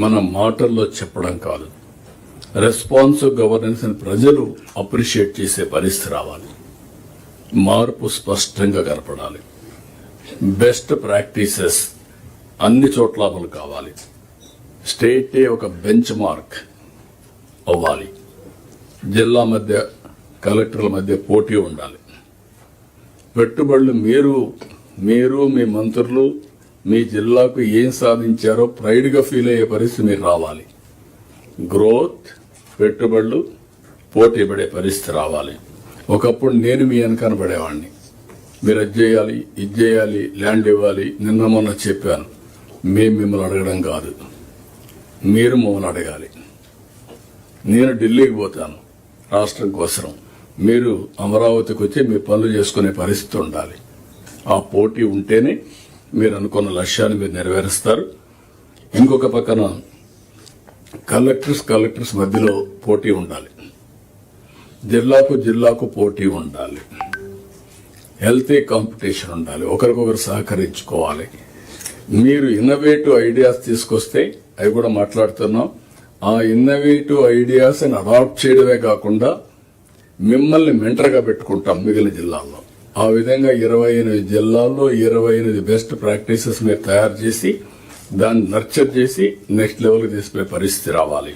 మన మాటల్లో చెప్పడం కాదు, రెస్పాన్సివ్ గవర్నెన్స్ అని ప్రజలు అప్రిషియేట్ చేసే పరిస్థితి రావాలి. మార్పు స్పష్టంగా కనపడాలి. బెస్ట్ ప్రాక్టీసెస్ అన్ని చోట్ల అమలు కావాలి. స్టేటే ఒక బెంచ్ మార్క్ అవ్వాలి. జిల్లా మధ్య, కలెక్టర్ల మధ్య పోటీ ఉండాలి. పెట్టుబడులు మీరు మీ మంత్రులు మీ జిల్లాకు ఏం సాధించారో ప్రైడ్గా ఫీల్ అయ్యే పరిస్థితి మీరు రావాలి. గ్రోత్, పెట్టుబడులు, పోటీ పడే పరిస్థితి రావాలి. ఒకప్పుడు నేను మీ వెనకాల పడేవాడిని, మీరు అది చేయాలి, ఇది చేయాలి, ల్యాండ్ ఇవ్వాలి. నిన్న మొన్న చెప్పాను, మేము మిమ్మల్ని అడగడం కాదు, మీరు మమ్మల్ని అడగాలి. నేను ఢిల్లీకి పోతాను రాష్ట్రం కోసం, మీరు అమరావతికి వచ్చి మీ పనులు చేసుకునే పరిస్థితి ఉండాలి. ఆ పోటీ ఉంటేనే మీరు అనుకున్న లక్ష్యాన్ని మీరు నెరవేరుస్తారు. ఇంకొక పక్కన కలెక్టర్స్ మధ్యలో పోటీ ఉండాలి. జిల్లాకు పోటీ ఉండాలి. హెల్తీ కాంపిటీషన్ ఉండాలి. ఒకరికొకరు సహకరించుకోవాలి. మీరు ఇన్నోవేటివ్ ఐడియాస్ తీసుకొస్తే అవి కూడా మాట్లాడుతున్నాం. ఆ ఇన్నోవేటివ్ ఐడియాస్ అడాప్ట్ చేయడమే కాకుండా మిమ్మల్ని మెంటర్గా పెట్టుకుంటాం మిగిలిన జిల్లాల్లో. ఆ విధంగా 28 జిల్లాల్లో 28 బెస్ట్ ప్రాక్టీసెస్ మీరు తయారు చేసి దాన్ని నర్చర్ చేసి నెక్స్ట్ లెవెల్కి తీసుకునే పరిస్థితి రావాలి.